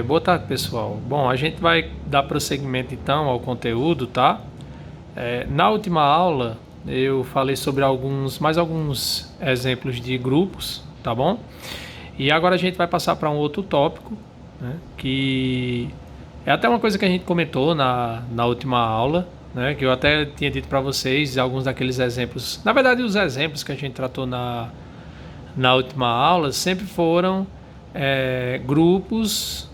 Boa tarde, pessoal. Bom, a gente vai dar prosseguimento então ao conteúdo, tá? Na última aula eu falei sobre mais alguns exemplos de grupos, tá bom? E agora a gente vai passar para um outro tópico, né? Que é até uma coisa que a gente comentou na última aula, né? Que eu até tinha dito para vocês alguns daqueles exemplos. Na verdade, os exemplos que a gente tratou na última aula sempre foram grupos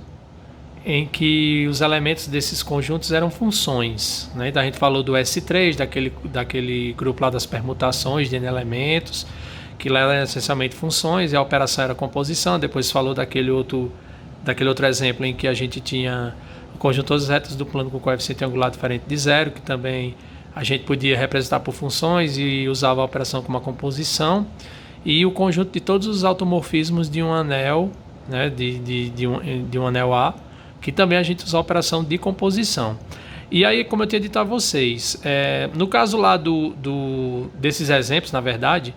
em que os elementos desses conjuntos eram funções, né? Então a gente falou do S3, daquele grupo lá das permutações de N elementos, que lá eram essencialmente funções, e a operação era composição. Depois falou daquele outro exemplo em que a gente tinha o conjunto de todas as retas do plano com coeficiente angular diferente de zero, que também a gente podia representar por funções e usava a operação como uma composição, e o conjunto de todos os automorfismos de um anel, né, de um anel A, que também a gente usa a operação de composição. E aí, como eu tinha dito a vocês, no caso lá desses exemplos, na verdade,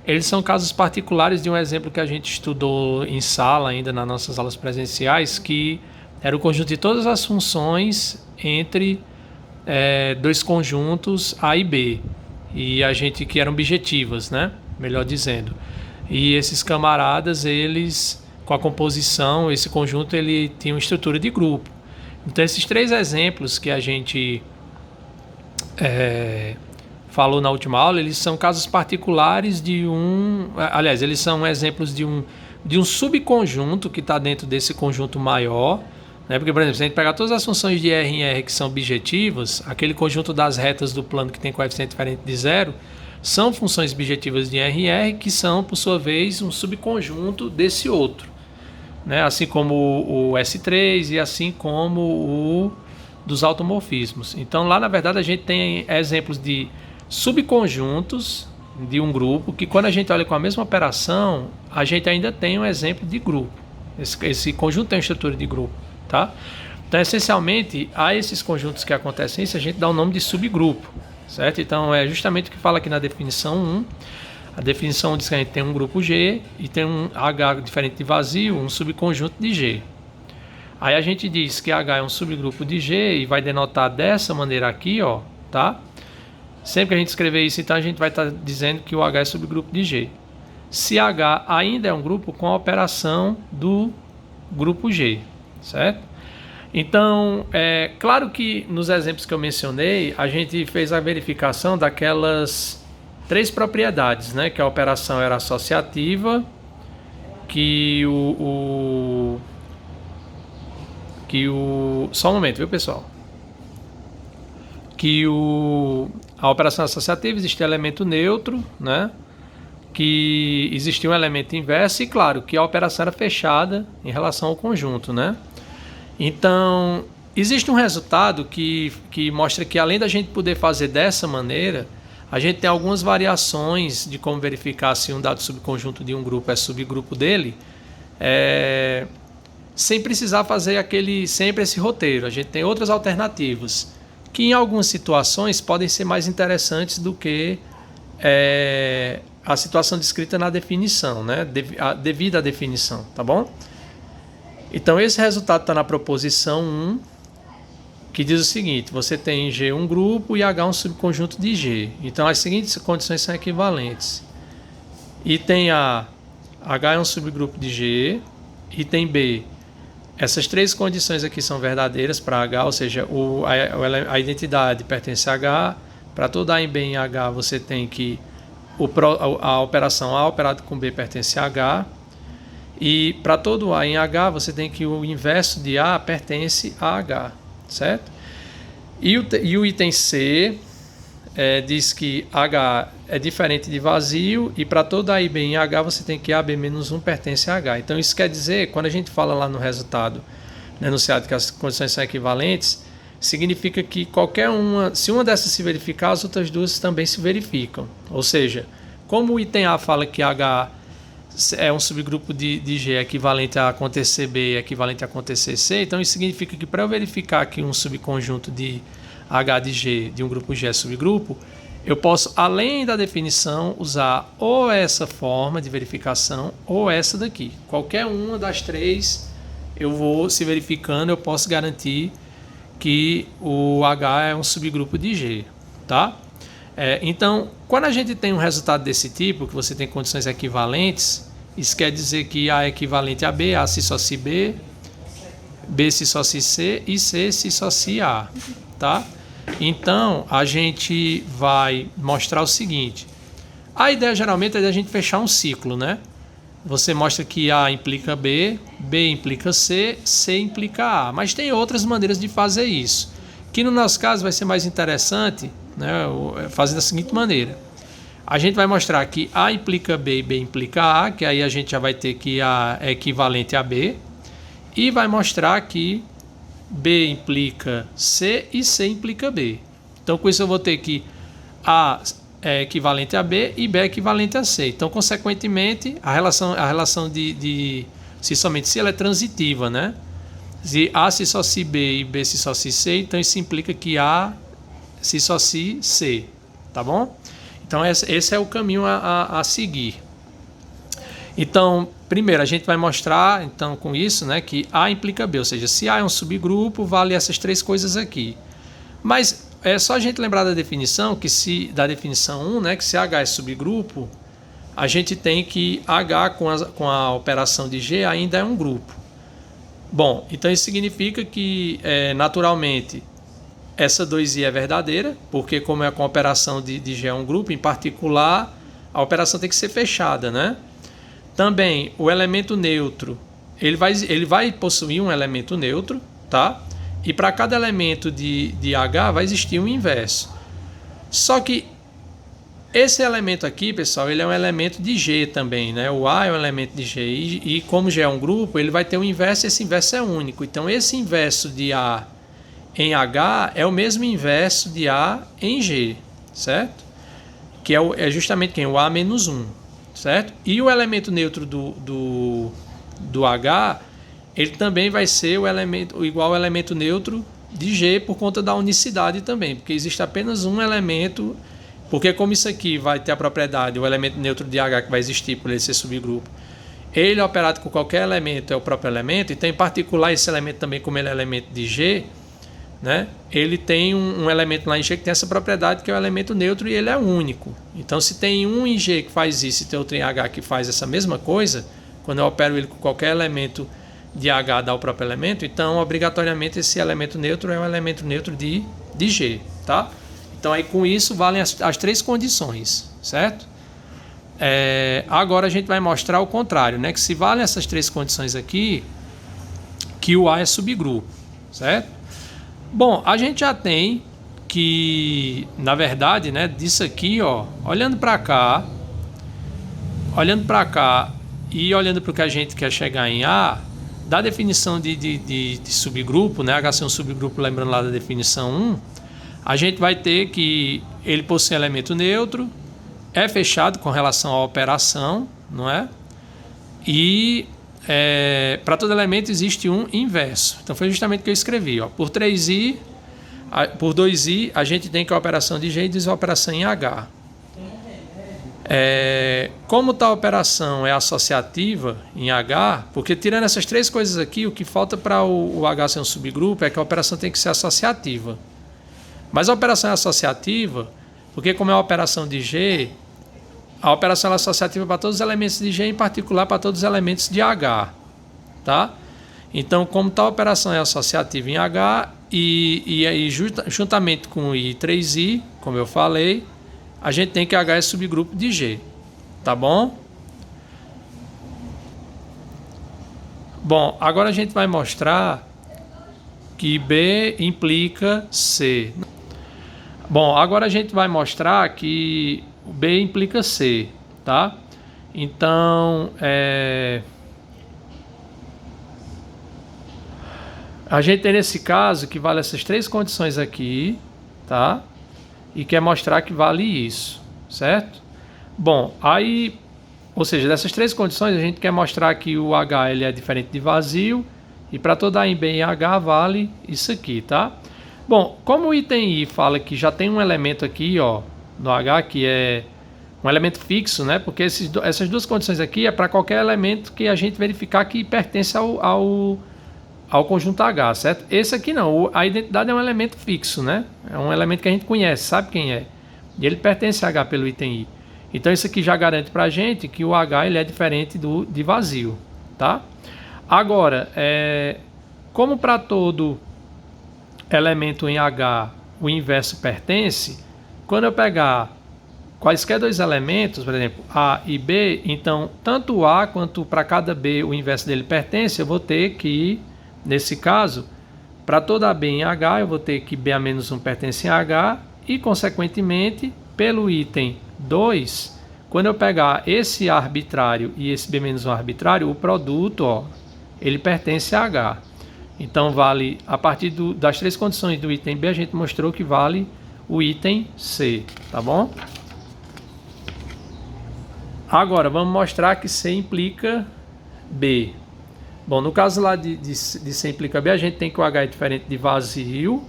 eles são casos particulares de um exemplo que a gente estudou em sala ainda nas nossas aulas presenciais, que era o conjunto de todas as funções entre dois conjuntos A e B, que eram objetivas, né? Melhor dizendo. E esses camaradas, eles, com a composição, esse conjunto ele tinha uma estrutura de grupo. Então esses três exemplos que a gente falou na última aula, eles são casos particulares eles são exemplos de um subconjunto que está dentro desse conjunto maior, né? Porque, por exemplo, se a gente pegar todas as funções de R em R que são objetivas, aquele conjunto das retas do plano que tem coeficiente diferente de zero, são funções objetivas de R em R que são, por sua vez, um subconjunto desse outro, né? Assim como o S3 e assim como o dos automorfismos. Então, lá, na verdade, a gente tem exemplos de subconjuntos de um grupo que, quando a gente olha com a mesma operação, a gente ainda tem um exemplo de grupo. Esse conjunto tem uma estrutura de grupo, tá? Então, essencialmente, a esses conjuntos que acontecem isso, a gente dá o nome de subgrupo, certo? Então, é justamente o que fala aqui na definição 1. A definição diz que a gente tem um grupo G e tem um H diferente de vazio, um subconjunto de G. Aí a gente diz que H é um subgrupo de G e vai denotar dessa maneira aqui, ó, tá? Sempre que a gente escrever isso, então a gente vai estar dizendo que o H é subgrupo de G. Se H ainda é um grupo com a operação do grupo G, certo? Então, claro que nos exemplos que eu mencionei, a gente fez a verificação daquelas três propriedades, né? Que a operação era associativa, só um momento, viu, pessoal? A operação associativa existia elemento neutro, né? Que existia um elemento inverso e, claro, que a operação era fechada em relação ao conjunto, né? Então, existe um resultado que mostra que, além da gente poder fazer dessa maneira, a gente tem algumas variações de como verificar se um dado subconjunto de um grupo é subgrupo dele, sem precisar fazer sempre esse roteiro. A gente tem outras alternativas que, em algumas situações, podem ser mais interessantes do que a situação descrita na definição, né? Devido à definição, tá bom? Então, esse resultado está na proposição 1, que diz o seguinte: você tem em G um grupo e H um subconjunto de G. Então, as seguintes condições são equivalentes. Item A, H é um subgrupo de G. Item B, essas três condições aqui são verdadeiras para H, ou seja, a identidade pertence a H. Para todo A em B em H, você tem que a operação A operada com B pertence a H. E para todo A em H, você tem que o inverso de A pertence a H, certo? E o item C diz que H é diferente de vazio, e para todo A e B em H, você tem que AB menos 1 pertence a H. Então, isso quer dizer, quando a gente fala lá no resultado, no enunciado, que as condições são equivalentes, significa que se uma dessas se verificar, as outras duas também se verificam. Ou seja, como o item A fala que H é um subgrupo de G equivalente a acontecer B equivalente a acontecer C, então isso significa que, para eu verificar que um subconjunto de H de G de um grupo G é subgrupo, eu posso, além da definição, usar ou essa forma de verificação ou essa daqui. Qualquer uma das três eu vou se verificando, eu posso garantir que o H é um subgrupo de G, tá? Então, quando a gente tem um resultado desse tipo, que você tem condições equivalentes, isso quer dizer que A é equivalente a B, A se associa B, B se associa C e C se associa A, tá? Então, a gente vai mostrar o seguinte. A ideia geralmente é de a gente fechar um ciclo, né? Você mostra que A implica B, B implica C, C implica A. Mas tem outras maneiras de fazer isso, que no nosso caso vai ser mais interessante, né, fazendo da seguinte maneira. A gente vai mostrar que A implica B e B implica A, que aí a gente já vai ter que A é equivalente a B, e vai mostrar que B implica C e C implica B. Então, com isso eu vou ter que A é equivalente a B e B é equivalente a C. Então, consequentemente, a relação de se somente se ela é transitiva, né? Se A se associa B e B se associa C, então isso implica que A se associa C, tá bom? Então, esse é o caminho a seguir. Então, primeiro, a gente vai mostrar, então, com isso, né, que A implica B, ou seja, se A é um subgrupo, vale essas três coisas aqui. Mas é só a gente lembrar da definição, da definição 1, né, que se H é subgrupo, a gente tem que H com a operação de G ainda é um grupo. Bom, então isso significa que, naturalmente, essa 2i é verdadeira, porque como é com a operação de G é um grupo, em particular, a operação tem que ser fechada, né? Também, o elemento neutro, ele vai possuir um elemento neutro, tá? E para cada elemento de H vai existir um inverso. Só que esse elemento aqui, pessoal, ele é um elemento de G também, né? O A é um elemento de G e como G é um grupo, ele vai ter um inverso e esse inverso é único. Então, esse inverso de A em H é o mesmo inverso de A em G, certo? Que é justamente quem? O A menos 1, certo? E o elemento neutro do H, ele também vai ser igual ao elemento neutro de G por conta da unicidade também, porque existe apenas um elemento, porque como isso aqui vai ter a propriedade, o elemento neutro de H que vai existir por ele ser subgrupo, ele é operado com qualquer elemento, é o próprio elemento, então em particular esse elemento também, como ele é elemento de G, né, ele tem um elemento lá em G que tem essa propriedade que é o elemento neutro e ele é único. Então se tem um em G que faz isso e tem outro em H que faz essa mesma coisa, quando eu opero ele com qualquer elemento de H dá o próprio elemento, então obrigatoriamente esse elemento neutro é um elemento neutro de G, tá? Então aí com isso valem as três condições, certo? Agora a gente vai mostrar o contrário, né? Que se valem essas três condições aqui, que o A é subgrupo, certo? Bom, a gente já tem que, na verdade, né, disso aqui, ó, olhando para cá e olhando para o que a gente quer chegar em A, da definição de subgrupo, né, H ser um subgrupo, lembrando lá da definição 1, a gente vai ter que ele possui elemento neutro, é fechado com relação à operação, não é? E para todo elemento existe um inverso. Então foi justamente o que eu escrevi. Ó. Por 2i, a gente tem que a operação de G diz a operação em H. Como tal operação é associativa em H, porque tirando essas três coisas aqui, o que falta para o H ser um subgrupo é que a operação tem que ser associativa. Mas a operação é associativa porque como é uma operação de G, a operação é associativa para todos os elementos de G, em particular para todos os elementos de H, tá? Então, como tal operação é associativa em H e aí juntamente com I e 3i, como eu falei, a gente tem que H é subgrupo de G, tá bom? Bom, agora a gente vai mostrar que B implica C. Bom, agora a gente vai mostrar que B implica C, tá? Então, a gente tem nesse caso que vale essas três condições aqui, tá? E quer mostrar que vale isso, certo? Bom, aí, ou seja, dessas três condições a gente quer mostrar que o H ele é diferente de vazio e para toda A em B em H vale isso aqui, tá? Bom, como o item I fala que já tem um elemento aqui, ó, no H, que é um elemento fixo, né? Porque essas duas condições aqui é para qualquer elemento que a gente verificar que pertence ao conjunto H, certo? Esse aqui não, a identidade é um elemento fixo, né? É um elemento que a gente conhece, sabe quem é. E ele pertence a H pelo item I. Então isso aqui já garante para a gente que o H ele é diferente de vazio, tá? Agora, como para todo elemento em H o inverso pertence, quando eu pegar quaisquer dois elementos, por exemplo, A e B, então tanto A quanto para cada B o inverso dele pertence, eu vou ter que, nesse caso, para toda B em H, eu vou ter que BA-1 pertence a H e, consequentemente, pelo item 2, quando eu pegar esse A arbitrário e esse B-1 arbitrário, o produto, ó, ele pertence a H. Então, vale, a partir das três condições do item B, a gente mostrou que vale o item C, tá bom? Agora, vamos mostrar que C implica B. Bom, no caso lá de C implica B, a gente tem que o H é diferente de vazio.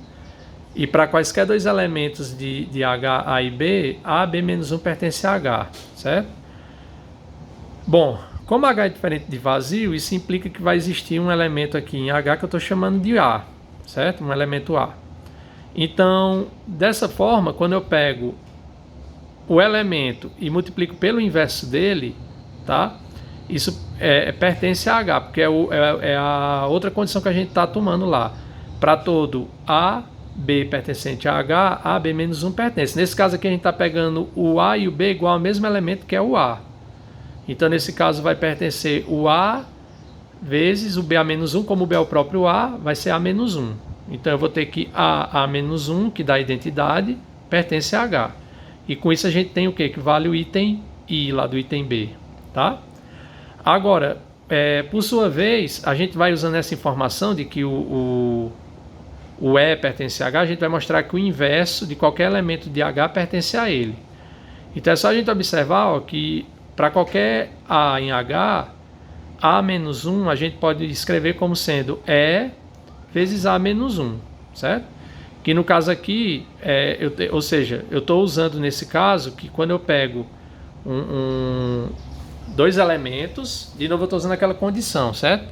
E para quaisquer dois elementos de H, A e B, A, B-1 pertence a H, certo? Bom, como H é diferente de vazio, isso implica que vai existir um elemento aqui em H que eu estou chamando de A, certo? Um elemento A. Então, dessa forma, quando eu pego o elemento e multiplico pelo inverso dele, tá? Isso pertence a H, porque é a outra condição que a gente está tomando lá. Para todo A, B pertencente a H, A, B-1 pertence. Nesse caso aqui a gente está pegando o A e o B igual ao mesmo elemento que é o A. Então nesse caso vai pertencer o A vezes o BA-1, como o B é o próprio A, vai ser A-1. Então eu vou ter que A-1, que dá a identidade, pertence a H. E com isso a gente tem o quê? Que vale o item I lá do item B, tá? Agora, por sua vez, a gente vai usando essa informação de que o E pertence a H, a gente vai mostrar que o inverso de qualquer elemento de H pertence a ele. Então é só a gente observar, ó, que para qualquer A em H, A-1 a gente pode escrever como sendo E vezes A-1, certo? Que no caso aqui, ou seja, eu estou usando nesse caso que quando eu pego dois elementos, de novo eu estou usando aquela condição, certo?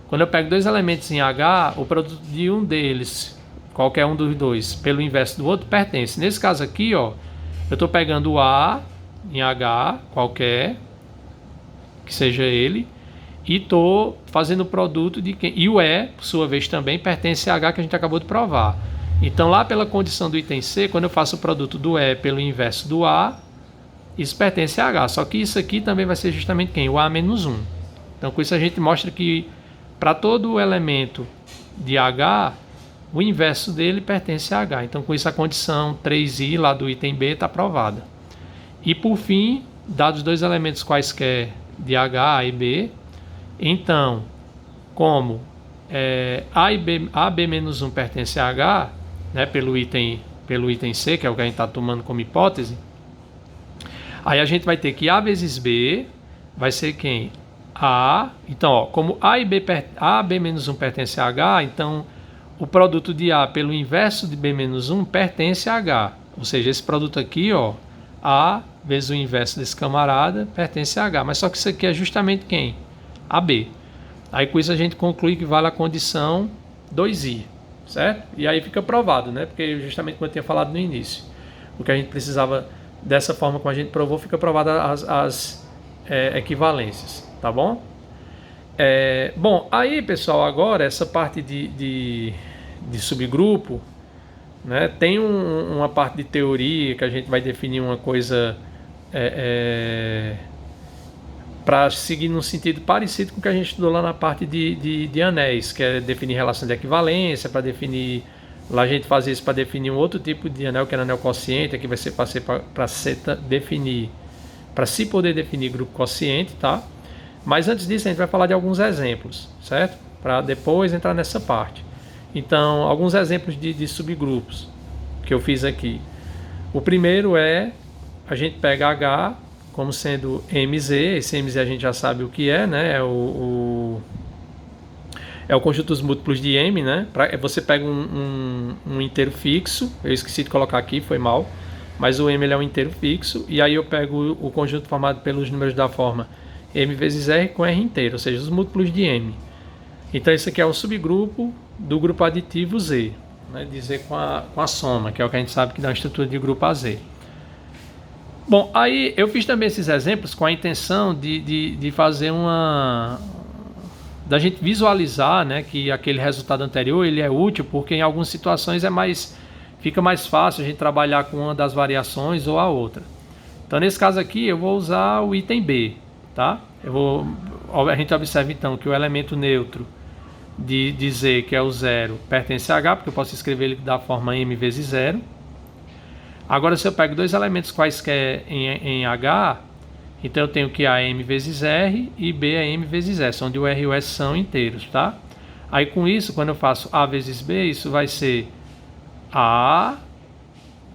Quando eu pego dois elementos em H, o produto de um deles, qualquer um dos dois, pelo inverso do outro, pertence. Nesse caso aqui, ó, eu estou pegando o A em H, qualquer, que seja ele, e estou fazendo o produto de quem. E o E, por sua vez, também pertence a H, que a gente acabou de provar. Então, lá pela condição do item C, quando eu faço o produto do E pelo inverso do A, isso pertence a H. Só que isso aqui também vai ser justamente quem? O A-1. Então, com isso a gente mostra que para todo elemento de H, o inverso dele pertence a H. Então, com isso a condição 3i lá do item B está provada. E por fim, dados dois elementos quaisquer de H, A e B, então, como A, B-1 pertence a H, né, pelo item C, que é o que a gente está tomando como hipótese, aí a gente vai ter que A vezes B vai ser quem? A. Então, ó, como A e B, A, B-1 pertence a H, então o produto de A pelo inverso de B-1 pertence a H. Ou seja, esse produto aqui, ó, A vezes o inverso desse camarada pertence a H. Mas só que isso aqui é justamente quem? AB. Aí com isso a gente conclui que vale a condição 2i, certo? E aí fica provado, né? Porque justamente como eu tinha falado no início, o que a gente precisava, dessa forma como a gente provou, fica provada as equivalências, tá bom? Bom, aí pessoal, agora essa parte de subgrupo, né? Tem uma parte de teoria que a gente vai definir uma coisa para seguir num sentido parecido com o que a gente estudou lá na parte de anéis, que é definir relação de equivalência, para definir, lá a gente faz isso para definir um outro tipo de anel, que é o anel quociente, aqui vai ser para se poder definir grupo quociente, tá? Mas antes disso a gente vai falar de alguns exemplos, certo? Para depois entrar nessa parte. Então, alguns exemplos de subgrupos que eu fiz aqui. O primeiro é, a gente pega H como sendo MZ, esse MZ a gente já sabe o que é, né? É o conjunto dos múltiplos de M, né? Você pega um inteiro fixo, eu esqueci de colocar aqui, foi mal, mas o M ele é um inteiro fixo, e aí eu pego o conjunto formado pelos números da forma M vezes R com R inteiro, ou seja, os múltiplos de M. Então isso aqui é um subgrupo do grupo aditivo Z, né, de Z com a soma, que é o que a gente sabe que dá uma estrutura de grupo a Z. Bom, aí eu fiz também esses exemplos com a intenção de fazer da gente visualizar, né, que aquele resultado anterior ele é útil, porque em algumas situações fica mais fácil a gente trabalhar com uma das variações ou a outra. Então nesse caso aqui eu vou usar o item B, tá? A gente observa então que o elemento neutro de Z, que é o 0, pertence a H, porque eu posso escrever ele da forma M vezes 0. Agora, se eu pego dois elementos quaisquer em H, então eu tenho que A é M vezes R e B é M vezes S, onde o R e o S são inteiros, tá? Aí com isso, quando eu faço A vezes B, isso vai ser A,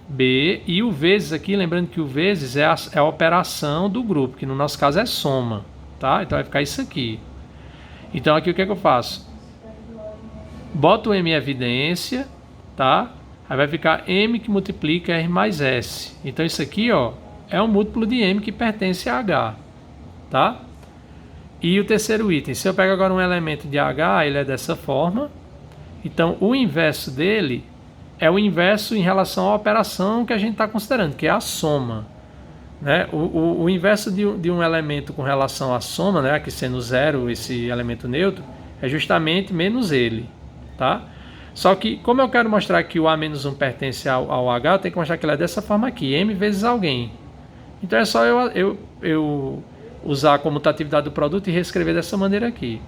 B, e o vezes aqui, lembrando que o vezes é a operação do grupo, que no nosso caso é soma, tá? Então vai ficar isso aqui. Então aqui o que é que eu faço? Boto o M em evidência, tá? Aí vai ficar M que multiplica R mais S. Então isso aqui, ó, é um múltiplo de M que pertence a H, tá? E o terceiro item, se eu pego agora um elemento de H, ele é dessa forma. Então o inverso dele é o inverso em relação à operação que a gente está considerando, que é a soma, né? O inverso de um elemento com relação à soma, né, aqui sendo zero, esse elemento neutro, é justamente menos ele, tá? Só que, como eu quero mostrar que o A-1 pertence ao H, eu tenho que mostrar que ele é dessa forma aqui, M vezes alguém. Então é só eu usar a comutatividade do produto e reescrever dessa maneira aqui.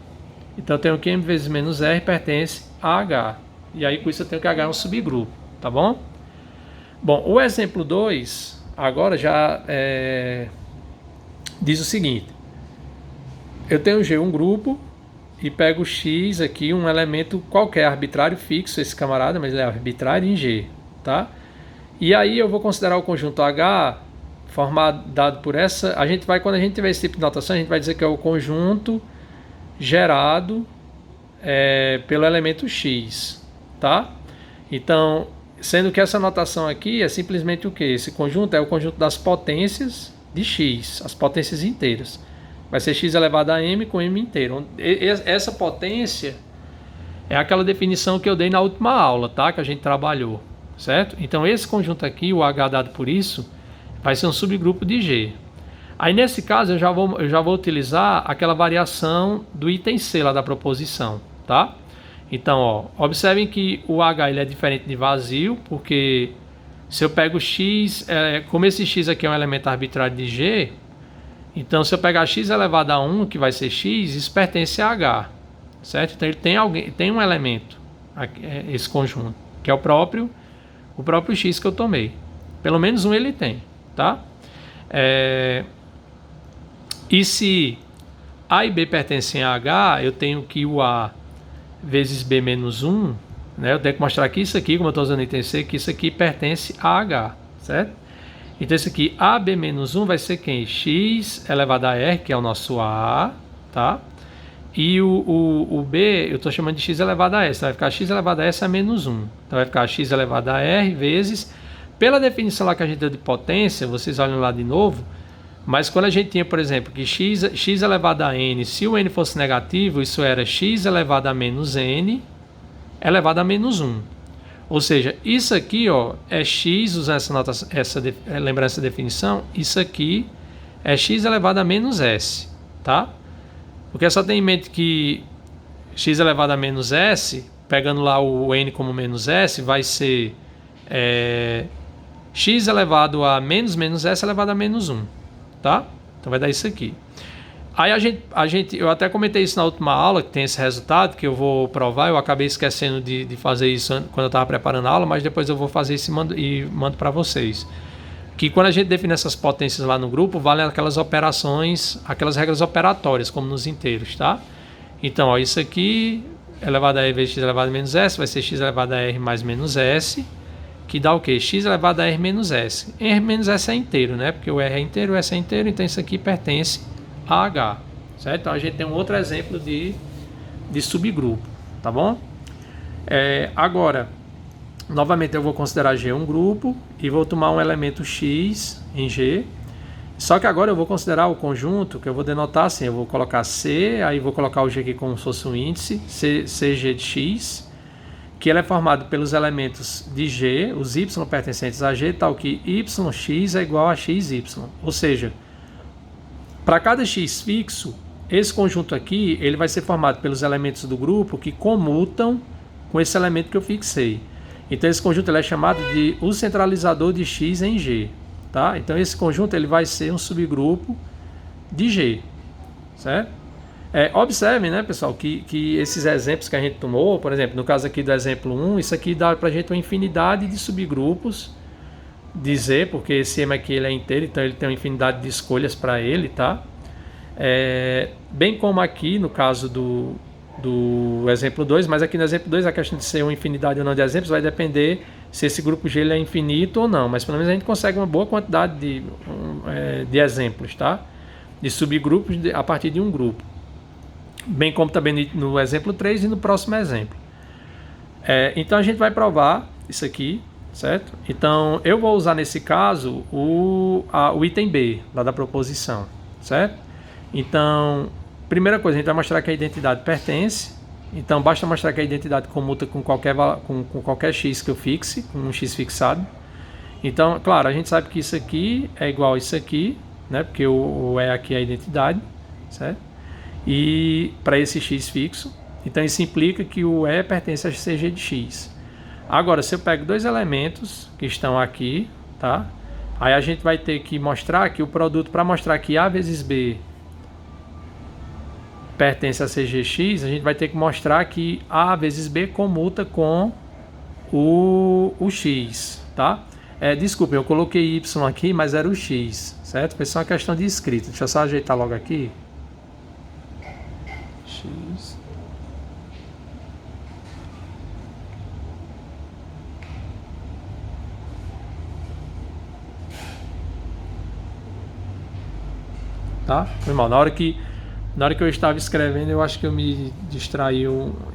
Então eu tenho que M vezes menos R pertence a H. E aí com isso eu tenho que H é um subgrupo, tá bom? Bom, o exemplo 2, agora já diz o seguinte. Eu tenho G um grupo, e pego X aqui, um elemento qualquer, arbitrário, fixo, esse camarada, mas ele é arbitrário em G, tá? E aí eu vou considerar o conjunto H formado, dado por essa, quando a gente tiver esse tipo de notação, a gente vai dizer que é o conjunto gerado pelo elemento X, tá? Então, sendo que essa notação aqui é simplesmente o que? Esse conjunto é o conjunto das potências de X, as potências inteiras. Vai ser x elevado a m com m inteiro. Essa potência é aquela definição que eu dei na última aula, tá? Que a gente trabalhou, certo? Então esse conjunto aqui, o H dado por isso, vai ser um subgrupo de G. Aí nesse caso eu já vou utilizar aquela variação do item C lá da proposição, tá? Então, ó, observem que o H ele é diferente de vazio, porque se eu pego x, como esse x aqui é um elemento arbitrário de G, então, se eu pegar x elevado a 1, que vai ser x, isso pertence a H, certo? Então, ele tem um elemento, esse conjunto, que é o próprio x que eu tomei. Pelo menos um ele tem, tá? E se A e B pertencem a H, eu tenho que o A vezes B menos 1, né? Eu tenho que mostrar que isso aqui, como eu estou usando item C, que isso aqui pertence a H, certo? Então, esse aqui, AB menos 1 vai ser quem? X elevado a R, que é o nosso A, tá? E o B, eu estou chamando de X elevado a S, então vai ficar X elevado a S a menos 1. Então, vai ficar X elevado a R vezes, pela definição lá que a gente deu de potência, vocês olham lá de novo, mas quando a gente tinha, por exemplo, que x elevado a N, se o N fosse negativo, isso era X elevado a menos N elevado a menos 1. Ou seja, isso aqui, ó, é x, usando lembrando essa definição, isso aqui é x elevado a menos s, tá? Porque só tem em mente que x elevado a menos s, pegando lá o n como menos s, vai ser x elevado a menos s elevado a menos 1, tá? Então vai dar isso aqui. Aí eu até comentei isso na última aula, que tem esse resultado, que eu vou provar. Eu acabei esquecendo de fazer isso quando eu estava preparando a aula, mas depois eu vou fazer isso e mando para vocês. Que quando a gente define essas potências lá no grupo, valem aquelas operações, aquelas regras operatórias, como nos inteiros, tá? Então, ó, isso aqui, elevado a R vezes x elevado a menos s, vai ser x elevado a R mais menos s, que dá o quê? X elevado a R menos s. R menos s é inteiro, né? Porque o R é inteiro, o s é inteiro, então isso aqui pertence H, certo? Então a gente tem um outro exemplo de subgrupo, tá bom? Agora, novamente eu vou considerar G um grupo e vou tomar um elemento X em G Só que agora eu vou considerar o conjunto, que eu vou denotar assim, eu vou colocar C, aí vou colocar o G aqui como se fosse um índice, CG de X, que ele é formado pelos elementos de G, os Y pertencentes a G, tal que YX é igual a XY. Ou seja, para cada X fixo, esse conjunto aqui ele vai ser formado pelos elementos do grupo que comutam com esse elemento que eu fixei. Então esse conjunto ele é chamado de o centralizador de X em G. Tá? Então esse conjunto ele vai ser um subgrupo de G, certo? Observem, né, pessoal, que esses exemplos que a gente tomou, por exemplo, no caso aqui do exemplo 1, isso aqui dá para a gente uma infinidade de subgrupos de Z, porque esse M aqui ele é inteiro, então ele tem uma infinidade de escolhas para ele, tá? Bem como aqui no caso do exemplo 2, mas aqui no exemplo 2 a questão de ser uma infinidade ou não de exemplos vai depender se esse grupo G ele é infinito ou não, mas pelo menos a gente consegue uma boa quantidade de exemplos, tá? De subgrupos a partir de um grupo. Bem como também no exemplo 3 e no próximo exemplo. Então a gente vai provar isso aqui, certo? Então eu vou usar nesse caso o item B, lá da proposição, certo? Então, primeira coisa, a gente vai mostrar que a identidade pertence. Então basta mostrar que a identidade comuta com qualquer x que eu fixe, com um x fixado. Então, claro, a gente sabe que isso aqui é igual a isso aqui, né? Porque o E aqui é a identidade, certo? E para esse x fixo, então isso implica que o E pertence a CG de x. Agora, se eu pego dois elementos que estão aqui, tá? Aí a gente vai ter que mostrar que o produto, para mostrar que A vezes B pertence a CGX, a gente vai ter que mostrar que A vezes B comuta com o X, tá? Desculpa, eu coloquei Y aqui, mas era o X, certo? Foi só uma questão de escrita. Deixa eu só ajeitar logo aqui. X. Tá? Foi mal. Na hora que eu estava escrevendo, eu acho que eu me distraí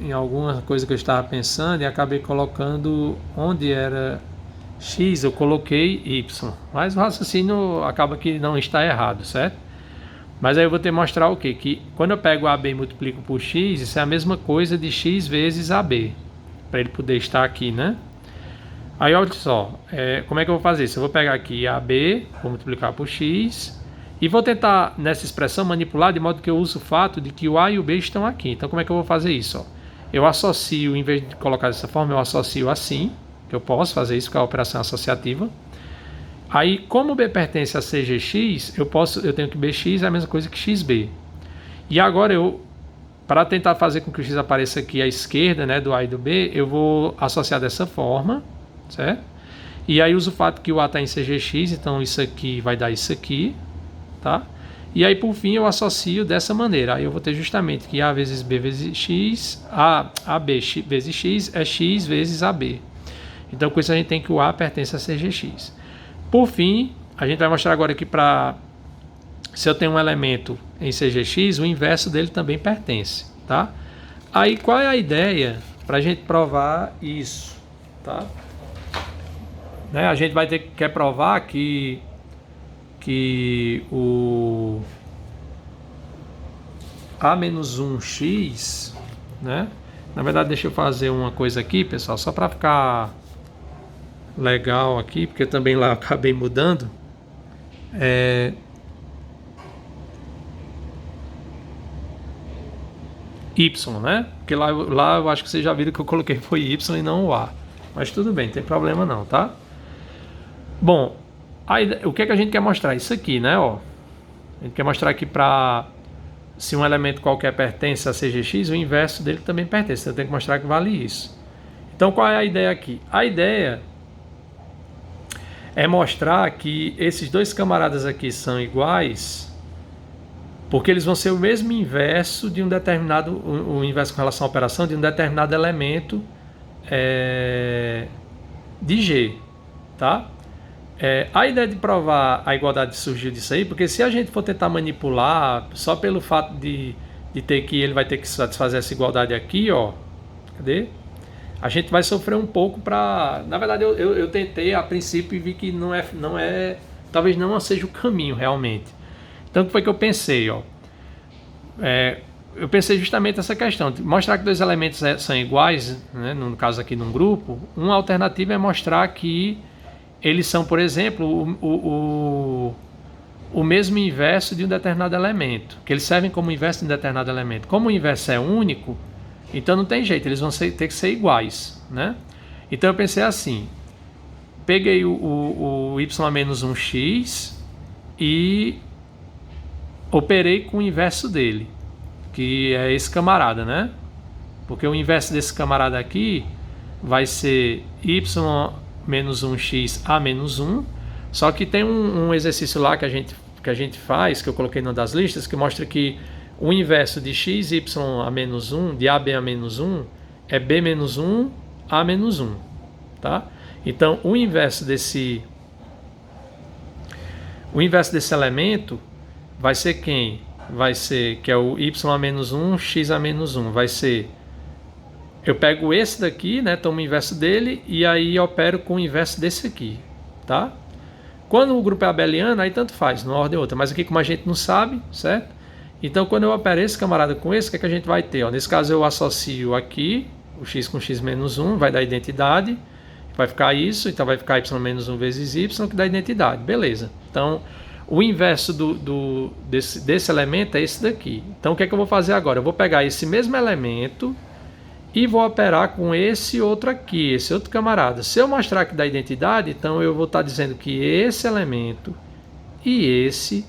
em alguma coisa que eu estava pensando e acabei colocando onde era X, eu coloquei Y. Mas o raciocínio acaba que não está errado, certo? Mas aí eu vou ter que mostrar o quê? Que quando eu pego AB e multiplico por X, isso é a mesma coisa de X vezes AB. Para ele poder estar aqui, né? Aí olha só, como é que eu vou fazer isso? Eu vou pegar aqui AB, vou multiplicar por X... E vou tentar, nessa expressão, manipular de modo que eu use o fato de que o A e o B estão aqui. Então, como é que eu vou fazer isso? Ó? Eu associo, em vez de colocar dessa forma, eu associo assim, que eu posso fazer isso com a operação associativa. Aí, como B pertence a CGX, eu tenho que BX é a mesma coisa que XB. E agora, para tentar fazer com que o X apareça aqui à esquerda, né, do A e do B, eu vou associar dessa forma, certo? E aí, uso o fato que o A está em CGX, então isso aqui vai dar isso aqui. Tá? E aí por fim eu associo dessa maneira. Aí eu vou ter justamente que A vezes B vezes X, AB vezes X é X vezes AB. Então com isso a gente tem que o A pertence a CGX. Por fim, a gente vai mostrar agora que se eu tenho um elemento em CGX, o inverso dele também pertence. Tá? Aí qual é a ideia para a gente provar isso? Tá? Né? A gente vai quer provar que o A-1x, né? Na verdade, deixa eu fazer uma coisa aqui, pessoal, só para ficar legal aqui, porque também lá eu acabei mudando. Y, né? Porque lá eu acho que vocês já viram que eu coloquei foi Y e não o A. Mas tudo bem, não tem problema não, tá? Bom, o que é que a gente quer mostrar? Isso aqui, né? Ó, a gente quer mostrar aqui se um elemento qualquer pertence a CGX, o inverso dele também pertence. Então eu tenho que mostrar que vale isso. Então qual é a ideia aqui? A ideia é mostrar que esses dois camaradas aqui são iguais porque eles vão ser o mesmo inverso de um determinado, o inverso com relação à operação de um determinado elemento de G, tá? A ideia de provar a igualdade surgiu disso aí, porque se a gente for tentar manipular só pelo fato de ter que ele vai ter que satisfazer essa igualdade aqui, ó, cadê? A gente vai sofrer um pouco para... Na verdade, eu tentei a princípio e vi que não é talvez não seja o caminho realmente. Então, o que foi que eu pensei? Eu pensei justamente essa questão, de mostrar que dois elementos são iguais, né, no caso aqui num grupo. Uma alternativa é mostrar que eles são, por exemplo, o mesmo inverso de um determinado elemento, que eles servem como inverso de um determinado elemento. Como o inverso é único, então não tem jeito, eles vão ter que ser iguais, né? Então eu pensei assim, peguei o y menos 1x e operei com o inverso dele, que é esse camarada, né? Porque o inverso desse camarada aqui vai ser y menos 1x a menos 1, só que tem um exercício lá que a gente faz, que eu coloquei numa das listas, que mostra que o inverso de x, y a menos 1, de ab a menos 1, é b menos 1 a menos 1, tá? Então, o inverso desse elemento vai ser quem? Vai ser, que é o y a menos 1, x a menos 1, vai ser, eu pego esse daqui, né, tomo o inverso dele, e aí opero com o inverso desse aqui, tá? Quando o grupo é abeliano, aí tanto faz, numa ordem ou outra, mas aqui como a gente não sabe, certo? Então, quando eu opero esse camarada com esse, o que é que a gente vai ter? Nesse caso, eu associo aqui, o x com x menos 1, vai dar identidade, vai ficar isso, então vai ficar y menos 1 vezes y, que dá identidade, beleza. Então, o inverso desse elemento é esse daqui. Então, o que é que eu vou fazer agora? Eu vou pegar esse mesmo elemento e vou operar com esse outro aqui, esse outro camarada. Se eu mostrar que dá identidade, então eu vou estar dizendo que esse elemento e esse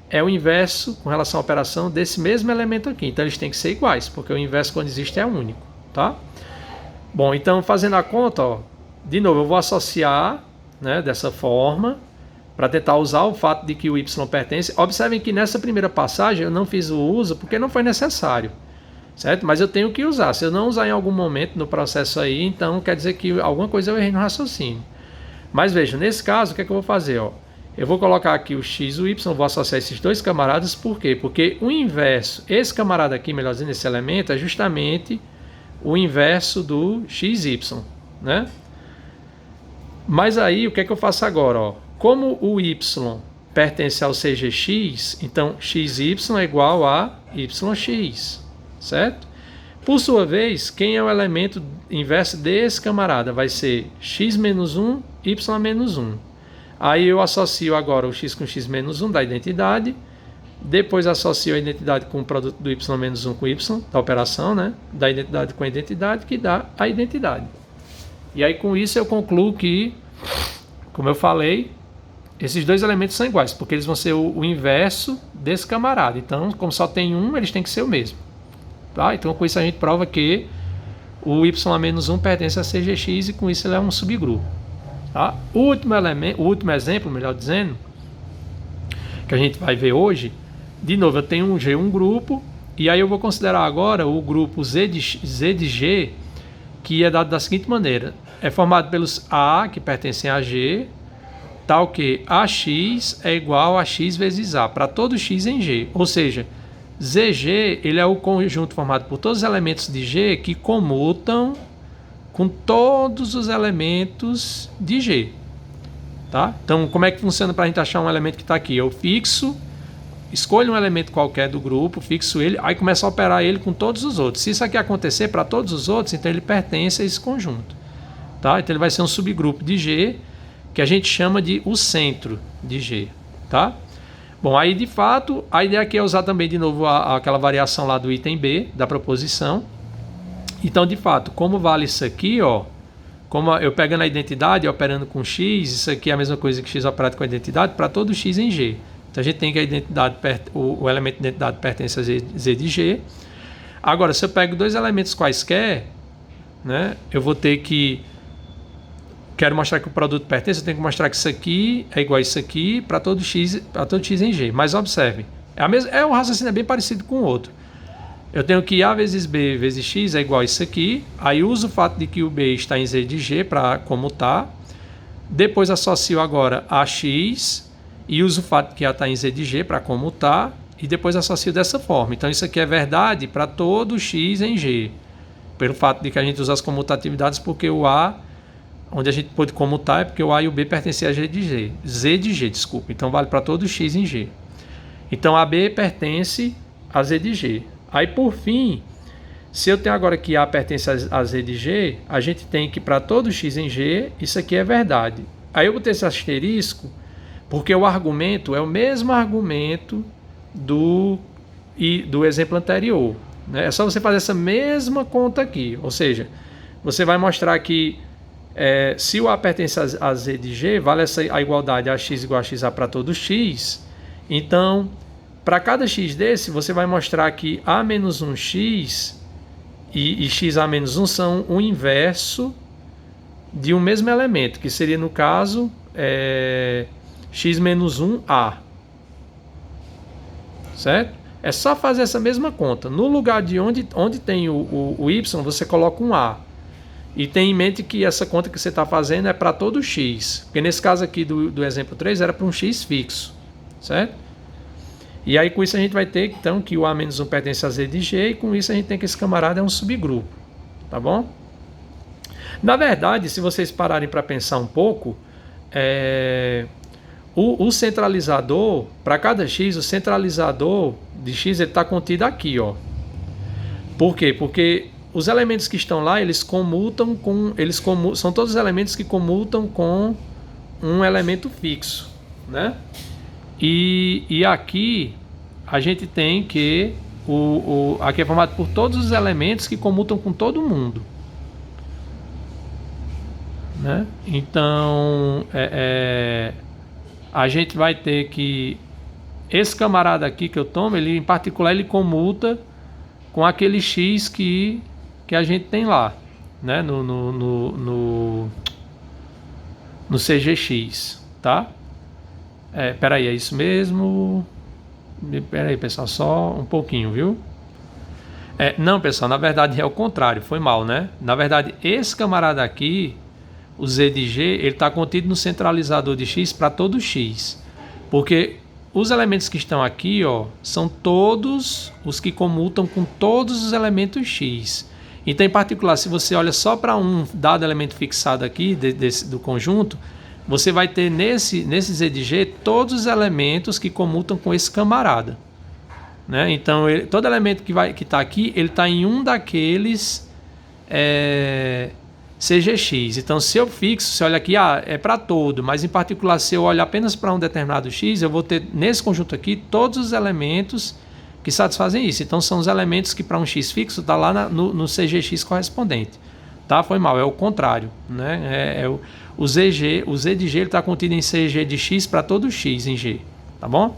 é o inverso com relação à operação desse mesmo elemento aqui. Então eles têm que ser iguais, porque o inverso quando existe é único, tá? Bom, então fazendo a conta, ó, de novo eu vou associar, né, dessa forma, para tentar usar o fato de que o y pertence. Observem que nessa primeira passagem eu não fiz o uso porque não foi necessário, certo? Mas eu tenho que usar. Se eu não usar em algum momento no processo aí, então quer dizer que alguma coisa eu errei no raciocínio. Mas veja, nesse caso, o que é que eu vou fazer? Ó? Eu vou colocar aqui o x e o y, vou associar esses dois camaradas, por quê? Porque o inverso, esse camarada aqui, melhor dizendo, esse elemento, é justamente o inverso do xy, né? Mas aí, o que é que eu faço agora? Ó? Como o y pertence ao CGX, então xy é igual a yx, certo? Por sua vez, quem é o elemento inverso desse camarada? Vai ser x menos 1, y menos 1. Aí eu associo agora o x com x menos 1 da identidade, depois associo a identidade com o produto do y menos 1 com y, da operação, né? Da identidade com a identidade, que dá a identidade. E aí com isso eu concluo que, como eu falei, esses dois elementos são iguais, porque eles vão ser o inverso desse camarada. Então, como só tem um, eles têm que ser o mesmo. Tá? Então, com isso a gente prova que o y a menos 1 pertence a CGX e com isso ele é um subgrupo. Tá? O último exemplo, melhor dizendo, que a gente vai ver hoje, de novo, eu tenho um grupo, e aí eu vou considerar agora o grupo Z de G, que é dado da seguinte maneira. É formado pelos A, que pertencem a G, tal que AX é igual a X vezes A, para todo X em G. Ou seja, ZG ele é o conjunto formado por todos os elementos de G que comutam com todos os elementos de G. Tá? Então, como é que funciona para a gente achar um elemento que está aqui? Eu fixo, escolho um elemento qualquer do grupo, fixo ele, aí começo a operar ele com todos os outros. Se isso aqui acontecer para todos os outros, então ele pertence a esse conjunto. Tá? Então ele vai ser um subgrupo de G, que a gente chama de o centro de G, tá? Bom, aí de fato, a ideia aqui é usar também de novo aquela variação lá do item B, da proposição. Então, de fato, como vale isso aqui, ó, como eu pegando a identidade e operando com x, isso aqui é a mesma coisa que x operado com a identidade para todo x em G. Então a gente tem que a identidade, o elemento de identidade pertence a Z de G. Agora, se eu pego dois elementos quaisquer, né, eu vou ter que... Quero mostrar que o produto pertence, eu tenho que mostrar que isso aqui é igual a isso aqui para todo x em G. Mas observe, o raciocínio é bem parecido com o outro. Eu tenho que A vezes B vezes x é igual a isso aqui. Aí uso o fato de que o B está em Z de G para comutar. Depois associo agora a x e uso o fato de que A está em Z de G para comutar. E depois associo dessa forma. Então isso aqui é verdade para todo x em G. Pelo fato de que a gente usa as comutatividades porque o A onde a gente pôde comutar é porque o A e o B pertencem a G de G. Z de G, desculpa. Então vale para todo X em G. Então AB pertence a Z de G. Aí por fim, se eu tenho agora que A pertence a Z de G, a gente tem que para todo X em G, isso aqui é verdade. Aí eu botei esse asterisco porque o argumento é o mesmo argumento do exemplo anterior. Né? É só você fazer essa mesma conta aqui. Ou seja, você vai mostrar que se o A pertence a Z de G, vale a igualdade AX igual a XA para todo X. Então, para cada X desse, você vai mostrar que A menos 1X e XA menos 1 são o inverso de um mesmo elemento, que seria, no caso, x menos 1A. Certo? É só fazer essa mesma conta. No lugar de onde tem o Y, você coloca um A. E tem em mente que essa conta que você está fazendo é para todo X. Porque nesse caso aqui do exemplo 3 era para um X fixo. Certo? E aí com isso a gente vai ter então que o A menos 1 pertence a Z de G. E com isso a gente tem que esse camarada é um subgrupo. Tá bom? Na verdade, se vocês pararem para pensar um pouco, o centralizador, para cada X, o centralizador de X está contido aqui, ó. Por quê? Porque os elementos que estão lá, eles comutam com... são todos os elementos que comutam com um elemento fixo, né? E aqui a gente tem que... aqui é formado por todos os elementos que comutam com todo mundo. Né? Então, a gente vai ter que... Esse camarada aqui que eu tomo, ele em particular, ele comuta com aquele X que a gente tem lá, né? No CGX, tá? Peraí, é isso mesmo? Peraí, pessoal, só um pouquinho, viu? Não, pessoal, na verdade é o contrário, foi mal, né? Na verdade, esse camarada aqui, o Z de G, ele está contido no centralizador de X para todo X. Porque os elementos que estão aqui, ó, são todos os que comutam com todos os elementos X. Então, em particular, se você olha só para um dado elemento fixado aqui do conjunto, você vai ter nesse Z de G todos os elementos que comutam com esse camarada. Né? Então, todo elemento que está aqui, ele está em um daqueles CGX. Então, se eu fixo, se olha aqui, é para todo, mas em particular, se eu olho apenas para um determinado X, eu vou ter nesse conjunto aqui todos os elementos que satisfazem isso. Então, são os elementos que para um X fixo está lá no CGX correspondente. Tá? Foi mal, é o contrário. Né? O Z de G está contido em CG de X para todo X em G. Tá bom?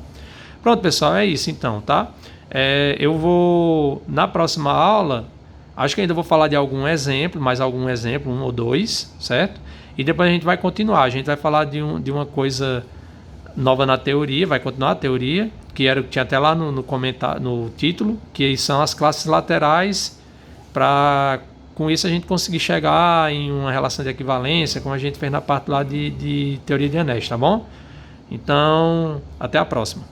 Pronto, pessoal, é isso então, tá? Eu vou, na próxima aula, acho que ainda vou falar de algum exemplo, mais algum exemplo, um ou dois, certo? E depois a gente vai continuar, a gente vai falar de uma coisa nova na teoria, vai continuar a teoria, que era o que tinha até lá no título, que são as classes laterais, para com isso a gente conseguir chegar em uma relação de equivalência, como a gente fez na parte lá de teoria de anéis, tá bom? Então, até a próxima.